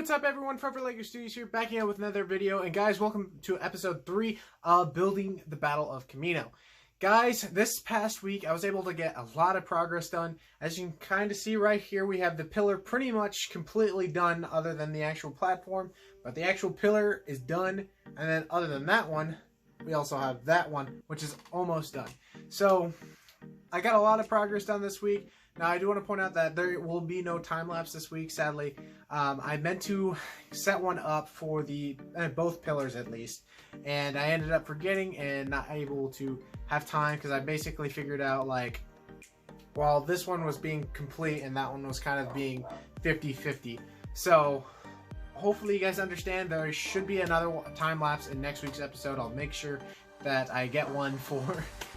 what's up everyone, AdorierLegoStudios here, backing out with another video. And guys, welcome to episode 3 of Building the Battle of Kamino. Guys, this past week I was able to get a lot of progress done. As you can kind of see right here, we have the pillar pretty much completely done other than the actual platform. But the actual pillar is done, and then other than that one, we also have that one, which is almost done. So, I got a lot of progress done this week. Now, I do want to point out that there will be no time-lapse this week, sadly. I meant to set one up for the both pillars, at least. And I ended up forgetting and not able to have time, because I basically figured out, like, while this one was being complete and that one was kind of being 50-50. So, hopefully you guys understand. There should be another time-lapse in next week's episode. I'll make sure that I get one for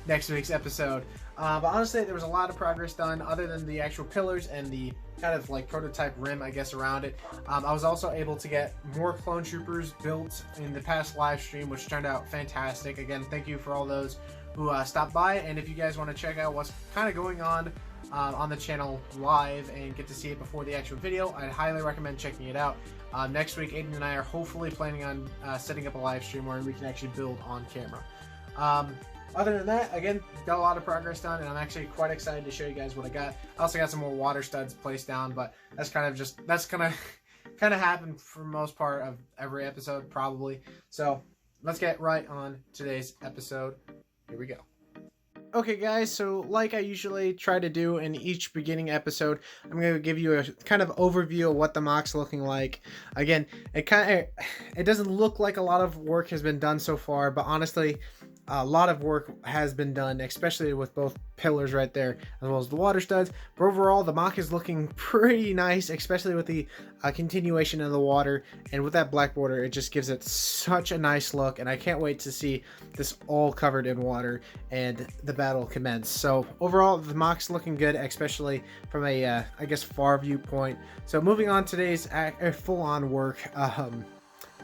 next week's episode. But honestly, there was a lot of progress done other than the actual pillars and the kind of like prototype rim, I guess, around it. I was also able to get more clone troopers built in the past live stream, which turned out fantastic. Again, thank you for all those who stopped by. And if you guys want to check out what's kind of going on the channel live and get to see it before the actual video, I'd highly recommend checking it out. Next week, Aiden and I are hopefully planning on setting up a live stream where we can actually build on camera. Other than that, again, got a lot of progress done, and I'm actually quite excited to show you guys what I got. I also got some more water studs placed down, but that's gonna kind of happen for the most part of every episode, probably. So let's get right on today's episode. Here we go. Okay guys, so like I usually try to do in each beginning episode, I'm going to give you a kind of overview of what the mock's looking like. Again, it doesn't look like a lot of work has been done so far, but honestly, a lot of work has been done, especially with both pillars right there, as well as the water studs. But overall, the mock is looking pretty nice, especially with the continuation of the water. And with that black border, it just gives it such a nice look. And I can't wait to see this all covered in water and the battle commence. So overall, the mock's looking good, especially from a, I guess, far viewpoint. So moving on to today's full-on work,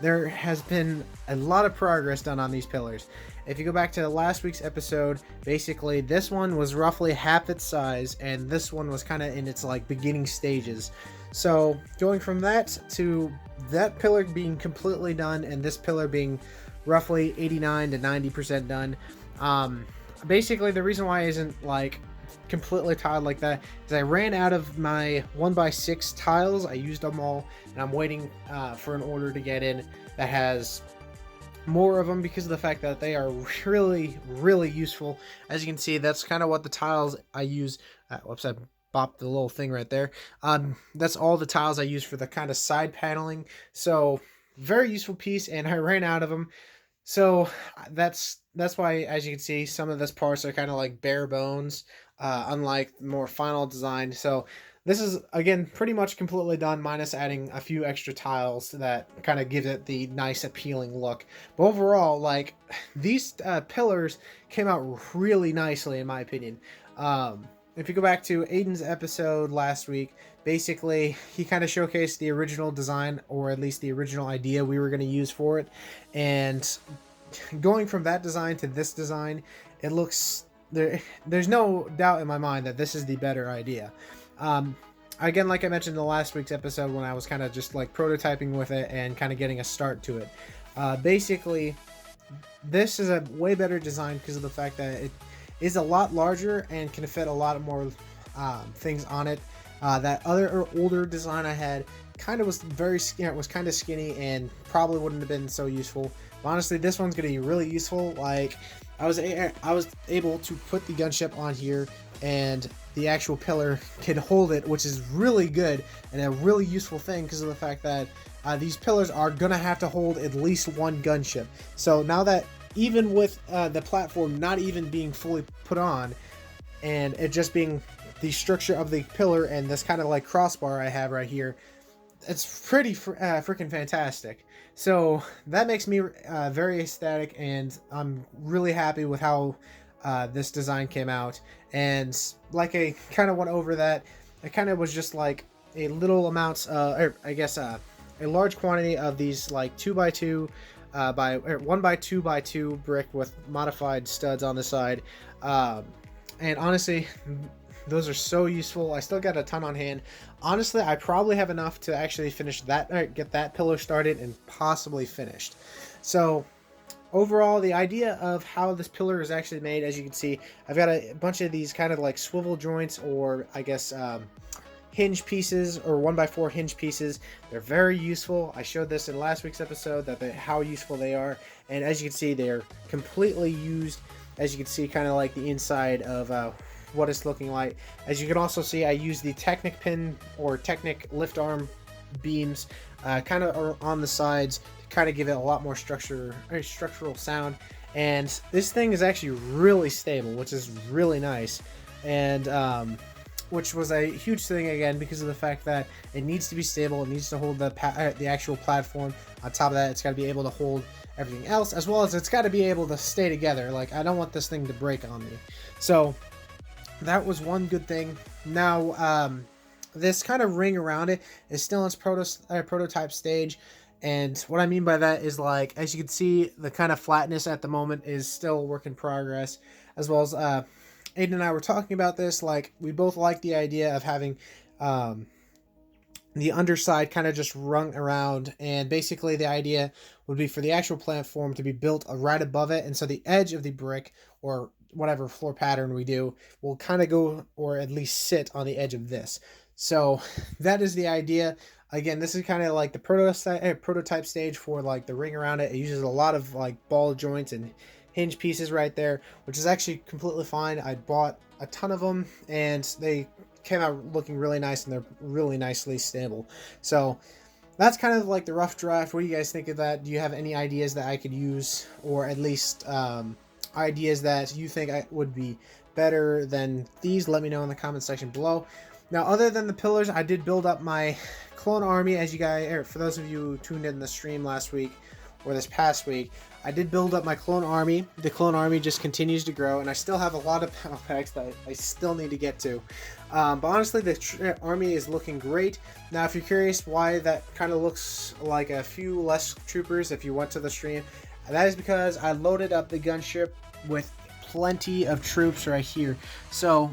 there has been a lot of progress done on these pillars. If you go back to last week's episode, basically this one was roughly half its size, and this one was kind of in its like beginning stages. So going from that to that pillar being completely done and this pillar being roughly 89 to 90% done. Basically the reason why it isn't like completely tiled like that is I ran out of my 1x6 tiles. I used them all, and I'm waiting for an order to get in that has more of them, because of the fact that they are really useful. As you can see, that's kind of what the tiles I use. Whoops, I bopped the little thing right there. That's all the tiles I use for the kind of side paneling. So very useful piece, and I ran out of them. So that's why, as you can see, some of this parts are kind of like bare bones, unlike the more final design. So this is, again, pretty much completely done, minus adding a few extra tiles that kind of give it the nice, appealing look. But overall, like, these pillars came out really nicely, in my opinion. If you go back to Aiden's episode last week, basically, he kind of showcased the original design, or at least the original idea we were going to use for it. And going from that design to this design, it looks... There's no doubt in my mind that this is the better idea. Again, like I mentioned in the last week's episode, when I was kind of just like prototyping with it and kind of getting a start to it, basically this is a way better design because of the fact that it is a lot larger and can fit a lot more things on it. That other older design I had kind of was kind of skinny and probably wouldn't have been so useful. But honestly, this one's going to be really useful. Like, I was able to put the gunship on here, and the actual pillar can hold it, which is really good and a really useful thing because of the fact that these pillars are gonna have to hold at least one gunship. So now that, even with the platform not even being fully put on, and it just being the structure of the pillar and this kind of like crossbar I have right here, it's pretty freaking fantastic. So that makes me very ecstatic, and I'm really happy with how this design came out. And like I kind of went over that, it kind of was just like a little amounts, or I guess a large quantity of these like 2x2 by 1x2x2 brick with modified studs on the side. And honestly, Those are so useful. I still got a ton on hand. Honestly, I probably have enough to actually finish that, get that pillar started and possibly finished. So overall, the idea of how this pillar is actually made, as you can see, I've got a bunch of these kind of like swivel joints, or I guess hinge pieces, or 1x4 hinge pieces. They're very useful. I showed this in last week's episode, that how useful they are. And as you can see, they're completely used. As you can see, kind of like the inside of what it's looking like. As you can also see, I use the Technic pin or Technic lift arm beams kind of on the sides to kind of give it a lot more structural sound. And this thing is actually really stable, which is really nice. And which was a huge thing, again, because of the fact that it needs to be stable. It needs to hold the actual platform. On top of that, it's got to be able to hold everything else, as well as it's got to be able to stay together. Like, I don't want this thing to break on me. So that was one good thing. Now, this kind of ring around it is still in its prototype stage. And what I mean by that is, like, as you can see, the kind of flatness at the moment is still a work in progress, as well as Aiden and I were talking about this. Like, we both like the idea of having the underside kind of just rung around, and basically the idea would be for the actual platform to be built right above it, and so the edge of the brick, or whatever floor pattern we do, will kind of go, or at least sit on the edge of this. So that is the idea. Again, this is kind of like the prototype stage for like the ring around it. It uses a lot of like ball joints and hinge pieces right there, which is actually completely fine. I bought a ton of them, and they came out looking really nice, and they're really nicely stable. So that's kind of like the rough draft. What do you guys think of that? Do you have any ideas that I could use, or at least ideas that you think would be better than these? Let me know in the comment section below. Now, other than the pillars, I did build up my clone army. As you guys, or for those of you who tuned in the stream last week or this past week, I did build up my clone army. The clone army just continues to grow, and I still have a lot of battle packs that I still need to get to. But honestly, the army is looking great. Now, if you're curious why that kind of looks like a few less troopers if you went to the stream, that is because I loaded up the gunship with plenty of troops right here. So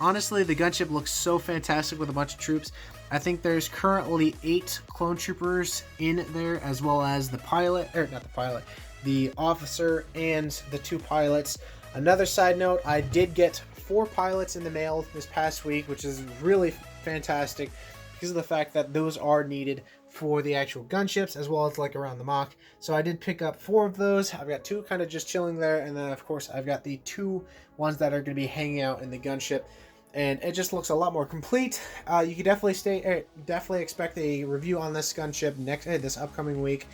honestly, the gunship looks so fantastic with a bunch of troops. I think there's currently 8 clone troopers in there, as well as the pilot, or not the pilot, the officer, and the 2 pilots. Another side note, I did get 4 pilots in the mail this past week, which is really fantastic because of the fact that those are needed for the actual gunships, as well as like around the mock. So I did pick up 4 of those. I've got 2 kind of just chilling there, and then of course I've got the 2 ones that are going to be hanging out in the gunship. And it just looks a lot more complete. You can definitely expect a review on this gunship this upcoming week.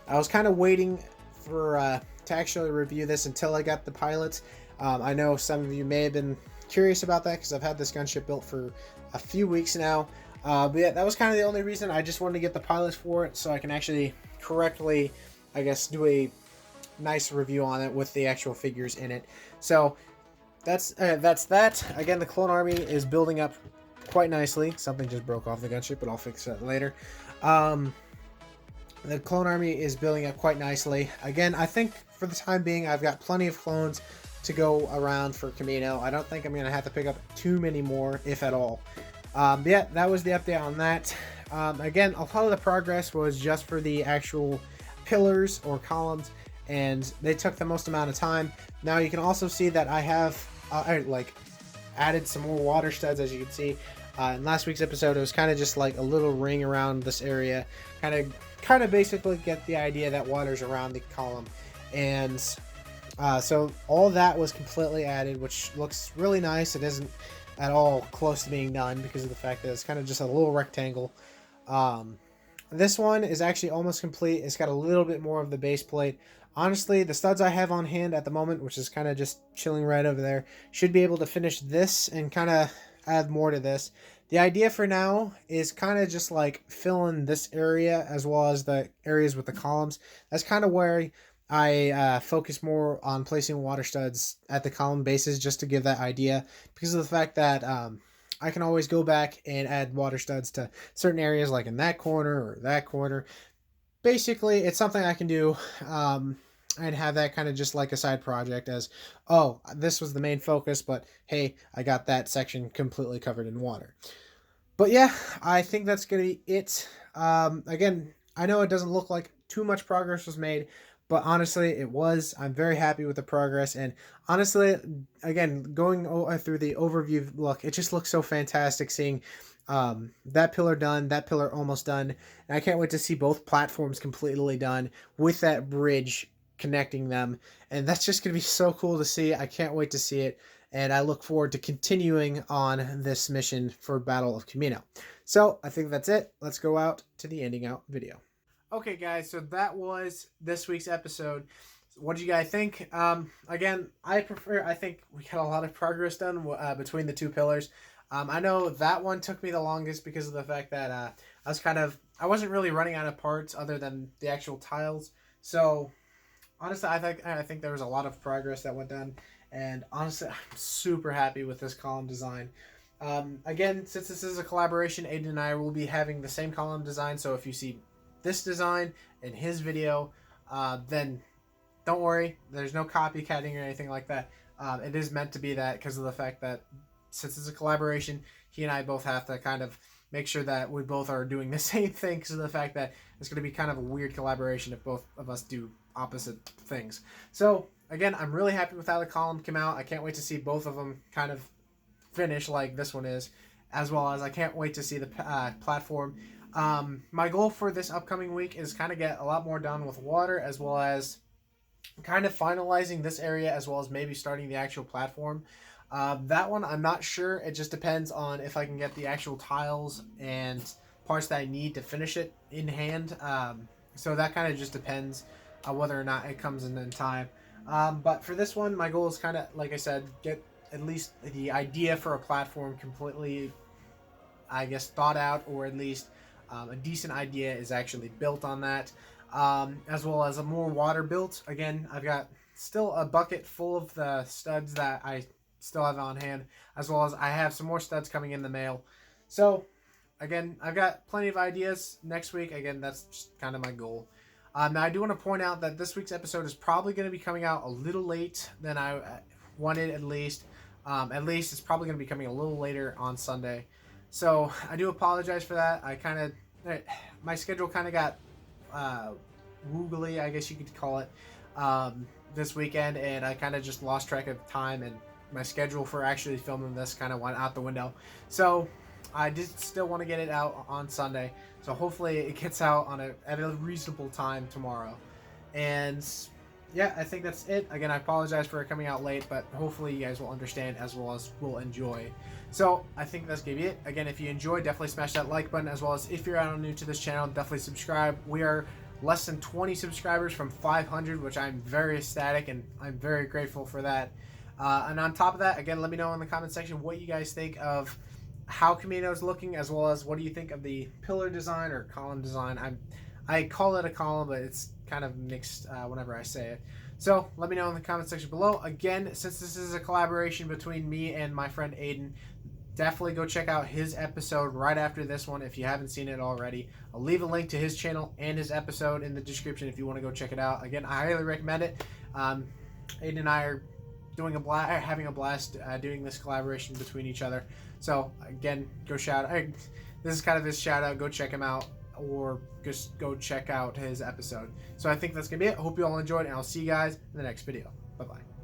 I was kind of waiting for to actually review this until I got the pilots. I know some of you may have been curious about that because I've had this gunship built for a few weeks now. But yeah, that was kind of the only reason. I just wanted to get the pilots for it so I can actually correctly, I guess, do a nice review on it with the actual figures in it. So that's that. Again, the clone army is building up quite nicely. Something just broke off the gunship, but I'll fix that later. The clone army is building up quite nicely. Again, I think for the time being, I've got plenty of clones to go around for Kamino. I don't think I'm going to have to pick up too many more, if at all. But yeah, that was the update on that. Again, a lot of the progress was just for the actual pillars or columns, and they took the most amount of time. Now you can also see that I have added some more water studs, as you can see. In last week's episode, it was kind of just like a little ring around this area, kind of basically get the idea that water's around the column. And so all that was completely added, which looks really nice. It isn't at all close to being done because of the fact that it's kind of just a little rectangle. This one is actually almost complete. It's got a little bit more of the base plate. Honestly, the studs I have on hand at the moment, which is kind of just chilling right over there, should be able to finish this and kind of add more to this. The idea for now is kind of just like fill in this area as well as the areas with the columns. That's kind of where I focus more on placing water studs at the column bases, just to give that idea, because of the fact that I can always go back and add water studs to certain areas, like in that corner or that corner. Basically, it's something I can do and have that kind of just like a side project as, oh, this was the main focus, but hey, I got that section completely covered in water. But yeah, I think that's going to be it. Again, I know it doesn't look like too much progress was made, but honestly, it was. I'm very happy with the progress. And honestly, again, going through the overview look, it just looks so fantastic seeing that pillar done, that pillar almost done. And I can't wait to see both platforms completely done with that bridge connecting them. And that's just going to be so cool to see. I can't wait to see it. And I look forward to continuing on this mission for Battle of Kamino. So I think that's it. Let's go out to the ending out video. Okay, guys, so that was this week's episode. What do you guys think? Again, I think we got a lot of progress done between the two pillars. I know that one took me the longest because of the fact that I wasn't really running out of parts other than the actual tiles. So honestly, I think there was a lot of progress that went done. And honestly, I'm super happy with this column design. Again, since this is a collaboration, Aiden and I will be having the same column design. So if you see this design in his video, then don't worry. There's no copycatting or anything like that. It is meant to be that because of the fact that since it's a collaboration, he and I both have to kind of make sure that we both are doing the same thing because of the fact that it's going to be kind of a weird collaboration if both of us do opposite things. So again, I'm really happy with how the column came out. I can't wait to see both of them kind of finish like this one is, as well as I can't wait to see the platform. My goal for this upcoming week is kind of get a lot more done with water, as well as kind of finalizing this area, as well as maybe starting the actual platform. That one, I'm not sure. It just depends on if I can get the actual tiles and parts that I need to finish it in hand. So that kind of just depends on whether or not it comes in time. But for this one, my goal is kind of, like I said, get at least the idea for a platform completely, I guess, thought out, or at least a decent idea is actually built on that. As well as a more water built. Again, I've got still a bucket full of the studs that I still have on hand, as well as I have some more studs coming in the mail. So again, I've got plenty of ideas next week. Again, that's just kind of my goal. Now I do want to point out that this week's episode is probably going to be coming out a little late than I wanted, at least. At least it's probably going to be coming a little later on Sunday. So I do apologize for that. My schedule kind of got woogly, I guess you could call it, this weekend, and I kind of just lost track of time, and my schedule for actually filming this kind of went out the window. So I did still want to get it out on Sunday, so hopefully it gets out at a reasonable time tomorrow. And yeah, I think that's it. Again, I apologize for it coming out late, but hopefully you guys will understand as well as will enjoy. So I think that's gonna be it. Again, if you enjoyed, definitely smash that like button, as well as if you're new to this channel, definitely subscribe. We are less than 20 subscribers from 500, which I'm very ecstatic, and I'm very grateful for that. And on top of that, again, let me know in the comment section what you guys think of how Kamino is looking, as well as what do you think of the pillar design or column design. I call it a column, but it's kind of mixed whenever I say it. So let me know in the comment section below. Again, since this is a collaboration between me and my friend Aiden, definitely go check out his episode right after this one if you haven't seen it already. I'll leave a link to his channel and his episode in the description if you want to go check it out. Again, I highly recommend it. Aiden and I are having a blast doing this collaboration between each other. So again, go this is kind of his shout out. Go check him out, or just go check out his episode. So I think that's gonna be it. I hope you all enjoyed, and I'll see you guys in the next video. Bye bye.